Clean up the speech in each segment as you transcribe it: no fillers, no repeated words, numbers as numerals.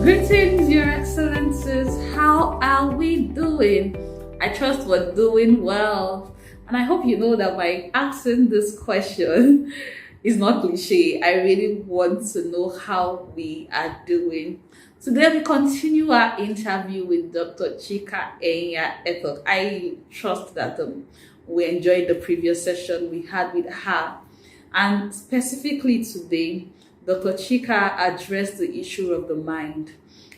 Greetings, Your Excellencies. How are we doing? I trust we're doing well. And I hope you know that by asking this question is not cliche. I really want to know how we are doing. Today we continue our interview with Dr. Chika Nya-Etok. I trust that we enjoyed the previous session we had with her. And specifically today, Dr. Chika addressed the issue of the mind,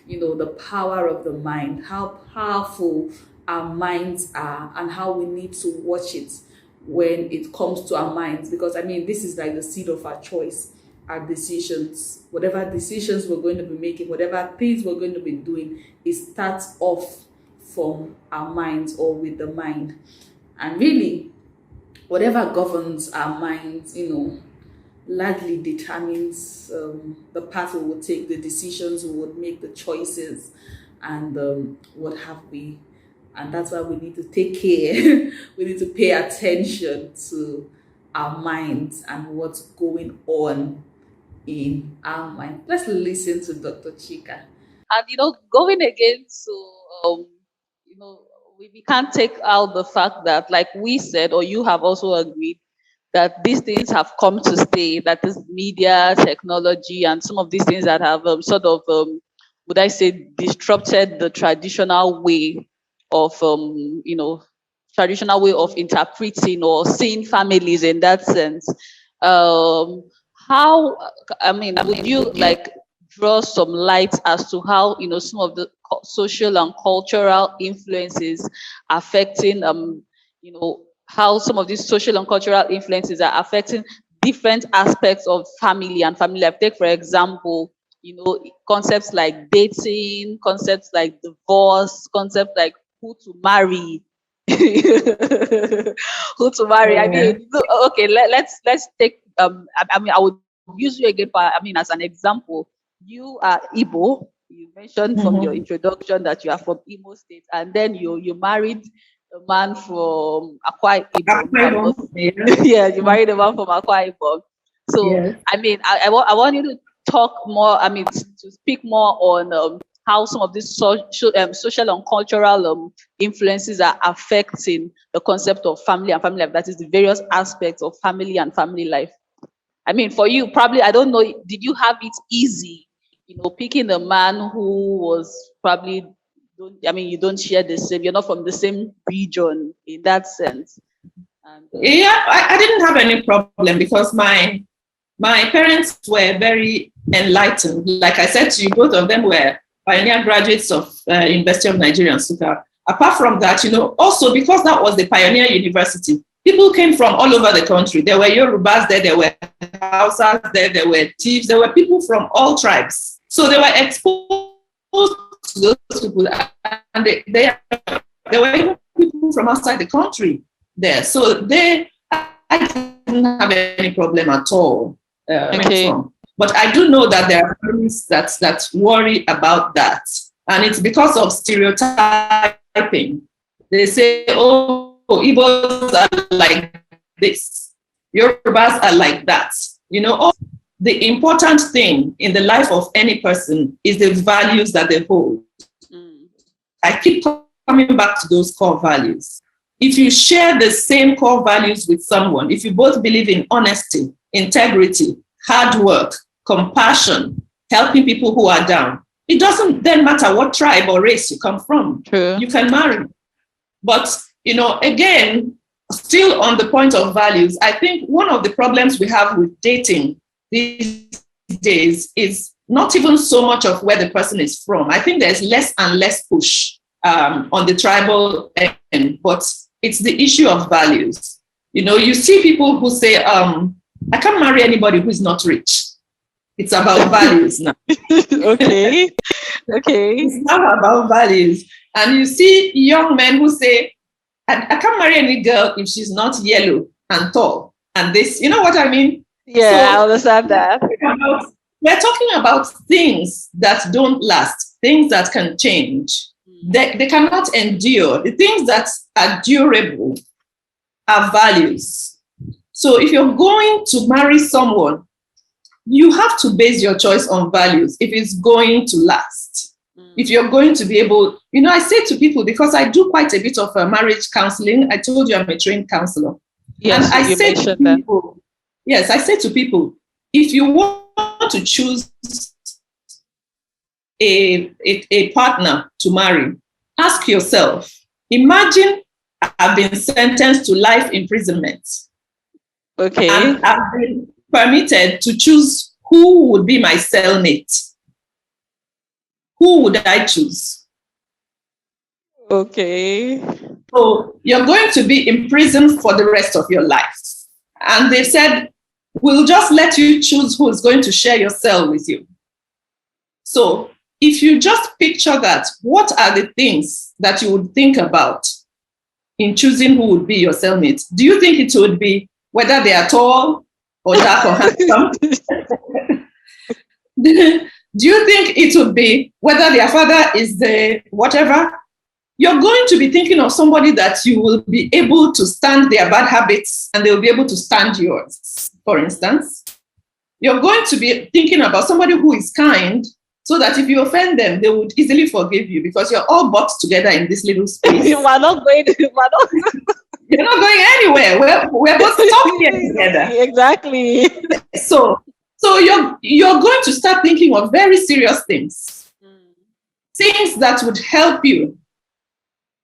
the power of the mind, how powerful our minds are, and how we need to watch it when it comes to our minds. Because, this is like the seed of our choice, our decisions, whatever decisions we're going to be making, whatever things we're going to be doing, it starts off from our minds or with the mind. And really, whatever governs our minds, largely determines the path we will take, the decisions we would make, the choices, and what have we. And that's why we need to take care. We need to pay attention to our minds and what's going on in our mind. Let's listen to Dr. Chika. And going again to we can't take out the fact that, like we said, or you have also agreed, that these things have come to stay, that this media, technology, and some of these things that have would I say, disrupted the traditional way of, traditional way of interpreting or seeing families in that sense. Would you draw some light as to how, some of the social and cultural influences affecting, how some of these social and cultural influences are affecting different aspects of family and family life? Take, for example, concepts like dating, concepts like divorce, concepts like who to marry. Who to marry. Okay, let's take I would use you again as an example. You are Igbo. You mentioned from your introduction that you are from Imo State, and then you married a man from Akwa Ibom. Yeah, you married a man from Akwa Ibom. So, yes. I want you to talk more, to speak more on how some of these social and cultural influences are affecting the concept of family and family life, that is the various aspects of family and family life. For you, probably, I don't know, did you have it easy, picking a man who was probably, you don't share the same, you're not from the same region in that sense? Yeah, I didn't have any problem because my parents were very enlightened. Like I said to you, both of them were pioneer graduates of University of Nigeria, Nsukka. Apart from that, also because that was the pioneer university, people came from all over the country. There were Yorubas there were Hausas there were Chiefs, there were people from all tribes. So they were exposed to those people, and there were even people from outside the country there. So I didn't have any problem at all. Okay. But I do know that there are families that worry about that. And it's because of stereotyping. They say, Igbos are like this. Yorubas are like that. The important thing in the life of any person is the values that they hold. I keep coming back to those core values. If you share the same core values with someone, if you both believe in honesty, integrity, hard work, compassion, helping people who are down, it doesn't then matter what tribe or race you come from. True. You can marry. But, again, still on the point of values, I think one of the problems we have with dating these days is not even so much of where the person is from. I think there's less and less push on the tribal end, but it's the issue of values. You see people who say, I can't marry anybody who's not rich. It's about values now. Okay. It's not about values. And you see young men who say, I can't marry any girl if she's not yellow and tall. And this, you know what I mean? Yeah, so, I understand that. We're talking about things that don't last, things that can change. They cannot endure. The things that are durable are values. So if you're going to marry someone you have to base your choice on values if it's going to last. If you're going to be able, I say to people, because I do quite a bit of marriage counseling. I told you I'm a trained counselor. Yes, and I say to people, yes, I say to people, if you want to choose a partner to marry, ask yourself, imagine I've been sentenced to life imprisonment. Okay. And I've been permitted to choose who would be my cellmate. Who would I choose? Okay. So you're going to be in prison for the rest of your life. And they said, we'll just let you choose who is going to share your cell with you. So if you just picture that, what are the things that you would think about in choosing who would be your cellmate? Do you think it would be whether they are tall or dark or handsome? Do you think it would be whether their father is the whatever? You're going to be thinking of somebody that you will be able to stand their bad habits and they'll be able to stand yours, for instance. You're going to be thinking about somebody who is kind, so that if you offend them, they would easily forgive you because you're all boxed together in this little space. You're not going anywhere. We're both stuck here together. Exactly. So you're going to start thinking of very serious things. Things that would help you.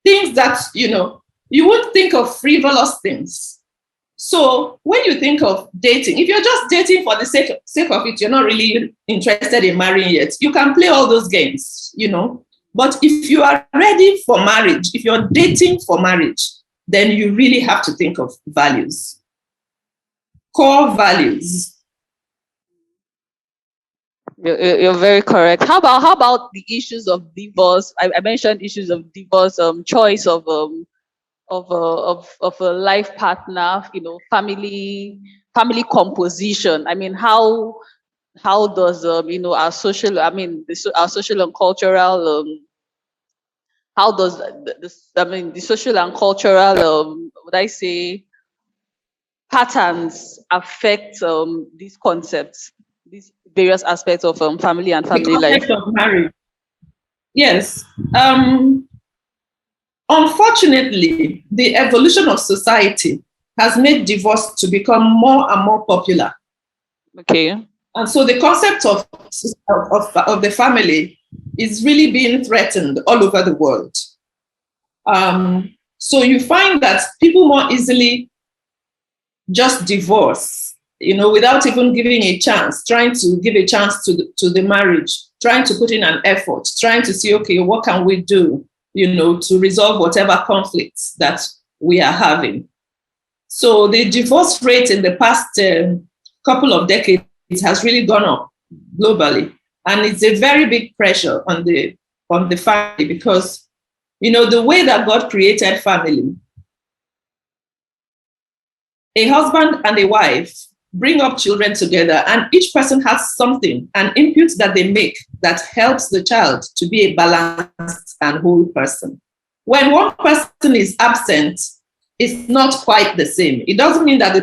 Things that, you wouldn't think of frivolous things. So when you think of dating, if you're just dating for the sake of it, you're not really interested in marrying yet. You can play all those games, But if you are ready for marriage, if you're dating for marriage, then you really have to think of values. Core values. You're very correct. How about the issues of divorce? I mentioned issues of divorce, choice of a life partner, family composition. I mean, how does our social, our social and cultural, how does the social and cultural, would I say, patterns affect these concepts, these various aspects of family and family life? The concept of marriage. Yes. Unfortunately, the evolution of society has made divorce to become more and more popular. Okay. And so the concept of the family is really being threatened all over the world. So you find that people more easily just divorce, without even giving a chance, trying to give a chance to the marriage, trying to put in an effort, trying to see, okay, what can we do, to resolve whatever conflicts that we are having. So the divorce rate in the past couple of decades has really gone up globally. And it's a very big pressure on the family because, the way that God created family, a husband and a wife bring up children together, and each person has something, an input that they make that helps the child to be a balanced and whole person. When one person is absent, it's not quite the same. It doesn't mean that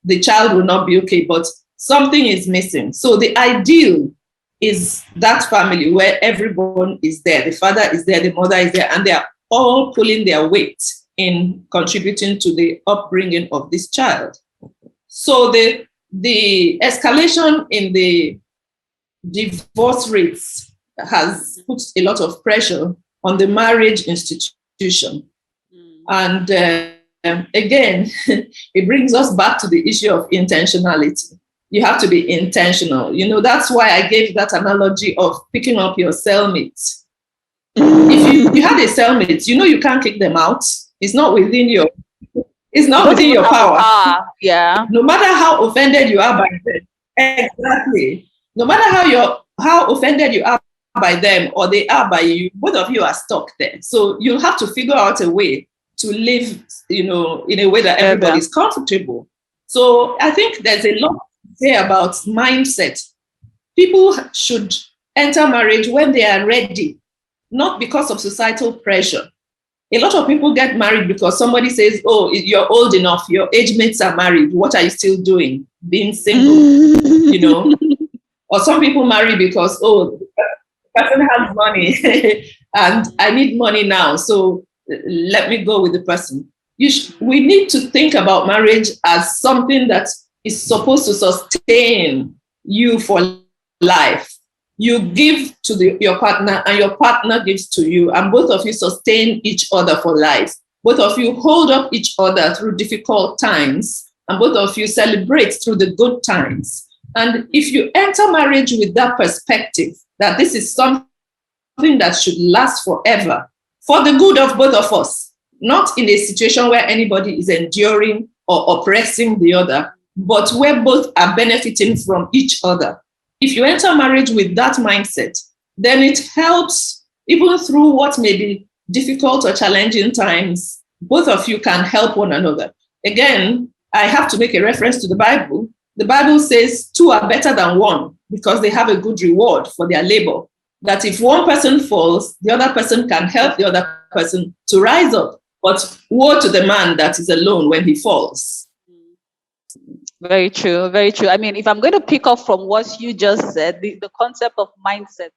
the child will not be okay, but something is missing. So the ideal is that family where everyone is there. The father is there, the mother is there, and they are all pulling their weight in contributing to the upbringing of this child. So the escalation in the divorce rates has put a lot of pressure on the marriage institution. And again, it brings us back to the issue of intentionality. You have to be intentional. That's why I gave that analogy of picking up your cellmate. If you had a cellmate, you can't kick them out. It's not within your power. Yeah. No matter how offended you are by them. Exactly. No matter how offended you are by them or they are by you, both of you are stuck there. So you'll have to figure out a way to live, in a way that everybody is comfortable. So I think there's a lot to say about mindset. People should enter marriage when they are ready, not because of societal pressure. A lot of people get married because somebody says, oh, you're old enough, your age mates are married, what are you still doing? being single, you know. Or some people marry because, oh, the person has money and I need money now, so let me go with the person. We need to think about marriage as something that is supposed to sustain you for life. You give to your partner and your partner gives to you, and both of you sustain each other for life. Both of you hold up each other through difficult times, and both of you celebrate through the good times. And if you enter marriage with that perspective, that this is something that should last forever, for the good of both of us, not in a situation where anybody is enduring or oppressing the other, but where both are benefiting from each other. If you enter marriage with that mindset, then it helps, even through what may be difficult or challenging times, both of you can help one another. Again, I have to make a reference to the Bible. The Bible says two are better than one because they have a good reward for their labor. That if one person falls, the other person can help the other person to rise up. But woe to the man that is alone when he falls. Very true, very true. I mean, if I'm going to pick up from what you just said, the concept of mindset,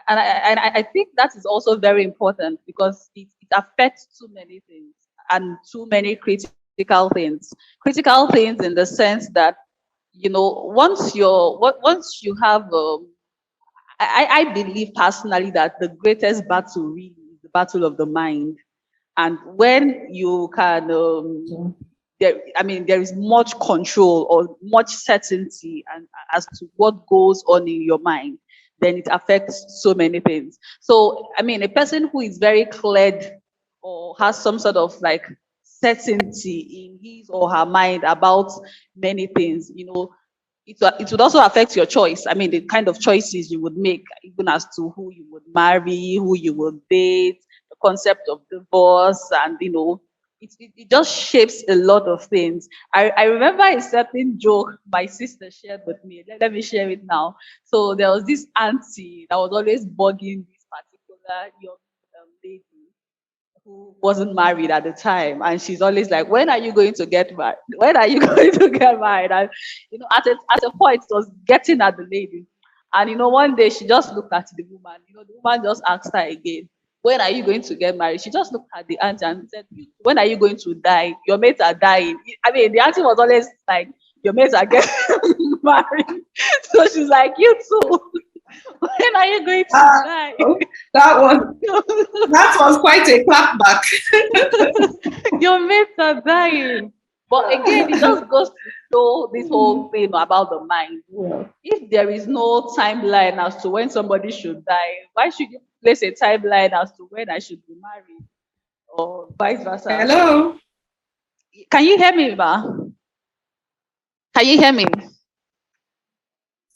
and I think that is also very important because it affects too many things and too many critical things. Critical things in the sense that, you know, once you have, I believe personally that the greatest battle really is the battle of the mind. And when you can, there is much control or much certainty and as to what goes on in your mind, then it affects so many things. So, I mean, a person who is very cleared or has some sort of like certainty in his or her mind about many things, you know, it would also affect your choice. I mean, the kind of choices you would make, even as to who you would marry, who you would date, the concept of divorce, and, you know, it just shapes a lot of things. I remember a certain joke my sister shared with me. Let me share it now. So there was this auntie that was always bugging this particular young lady who wasn't married at the time, and she's always like, when are you going to get married? When are you going to get married? And, you know, at a point it was getting at the lady. And, you know, one day she just looked at the woman. You know, the woman just asked her again, when are you going to get married? She just looked at the auntie and said, when are you going to die? Your mates are dying. I mean, the auntie was always like, your mates are getting married. So she's like, you too. When are you going to die? That was quite a clapback. Your mates are dying. But again, it just goes to show this whole thing about the mind. Yeah. If there is no timeline as to when somebody should die, why should you place a timeline as to when I should be married? Or vice versa? Hello? Can you hear me, Ma? Can you hear me?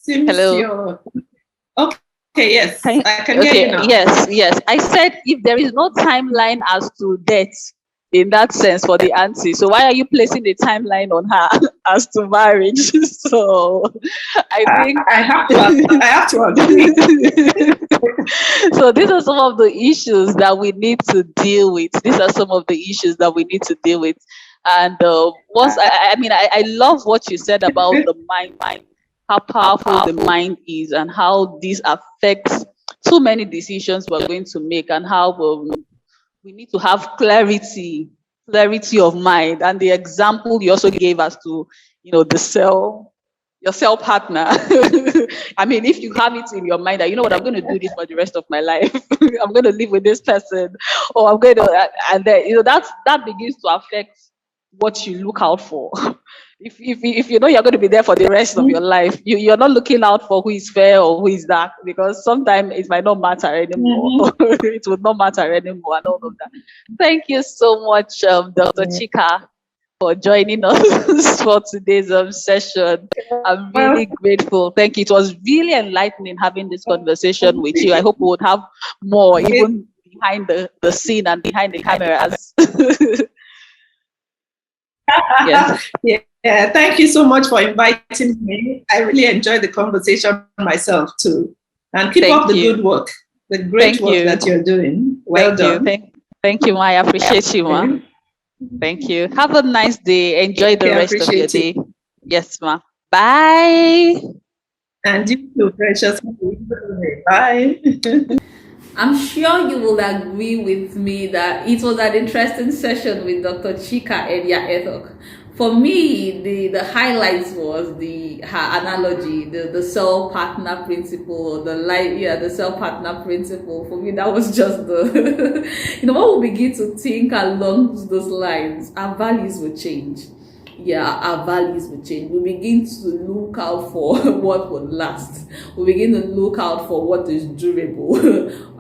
Hello? Okay, yes. I can hear you now. Yes. I said if there is no timeline as to death in that sense for the auntie, so why are you placing the timeline on her as to marriage? So I think I have to agree. So these are some of the issues that we need to deal with. And I love what you said about the mind, how powerful the mind is, and how this affects so many decisions we're going to make, and how we need to have clarity of mind. And the example you also gave us to, you know, your cell partner. I mean, if you have it in your mind that, you know what, I'm going to do this for the rest of my life. I'm going to live with this person, or I'm going to, and then, you know, that begins to affect what you look out for. If you know you're going to be there for the rest of your life, you're not looking out for who is fair or who is dark, because sometimes it might not matter anymore. It would not matter anymore, and all of that. Thank you so much, Dr. Chika, for joining us for today's session. I'm really grateful. Thank you. It was really enlightening having this conversation with you. I hope we would have more, even behind the scene and behind the cameras. Yes. Yeah, thank you so much for inviting me. I really enjoyed the conversation myself too. And keep up the good work, the great work that you're doing. Well done. Thank you, Ma. I appreciate you, Ma. Thank you. Have a nice day. Enjoy the rest of your day. Yes, Ma. Bye. And you too, precious. Bye. I'm sure you will agree with me that it was an interesting session with Dr. Chika Nya-Etok. For me, the highlights was her analogy, the cell partner principle, the cell partner principle. For me, that was just the when we begin to think along those lines, our values will change. Yeah, our values will change. We begin to look out for what will last. We begin to look out for what is durable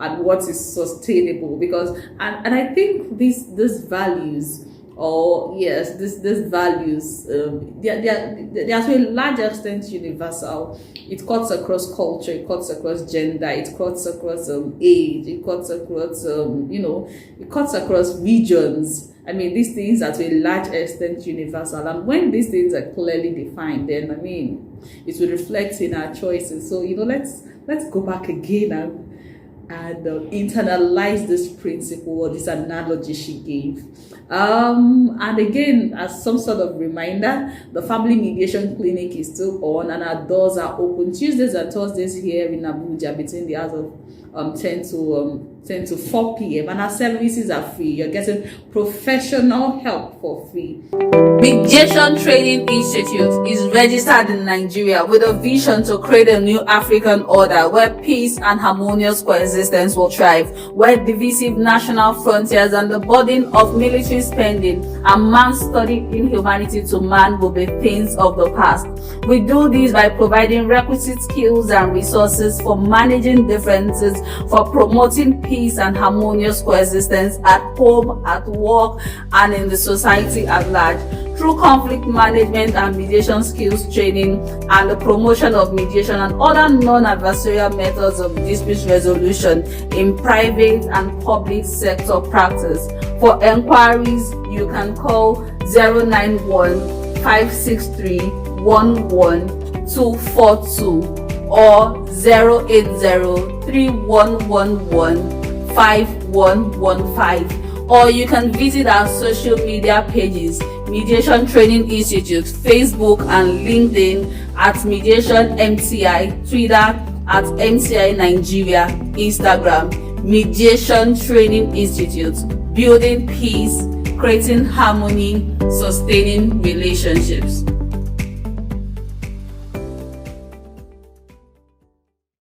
and what is sustainable. Because and I think these values, or yes, these values, they are to a large extent universal. It cuts across culture, it cuts across gender, it cuts across age, it cuts across it cuts across regions. I mean, these things are to a large extent universal, and when these things are clearly defined, then I mean, it will reflect in our choices. So let's go back again and internalize this principle or this analogy she gave. And again, as some sort of reminder, the family mediation clinic is still on and our doors are open Tuesdays and Thursdays here in Abuja between the hours of 10 to 4 p.m. and our services are free. You're getting professional help for free. Mediation Training Institute is registered in Nigeria with a vision to create a new African order where peace and harmonious coexistence will thrive, where divisive national frontiers and the burden of military spending and man-studied inhumanity to man will be things of the past. We do this by providing requisite skills and resources for managing differences, for promoting peace and harmonious coexistence at home, at work, and in the society at large. Through conflict management and mediation skills training and the promotion of mediation and other non-adversarial methods of dispute resolution in private and public sector practice. For enquiries, you can call 091 563 11242 or 080 3111 5115. Or you can visit our social media pages, Mediation Training Institute, Facebook and LinkedIn at Mediation MTI, Twitter at MTI Nigeria, Instagram, Mediation Training Institute, building peace, creating harmony, sustaining relationships.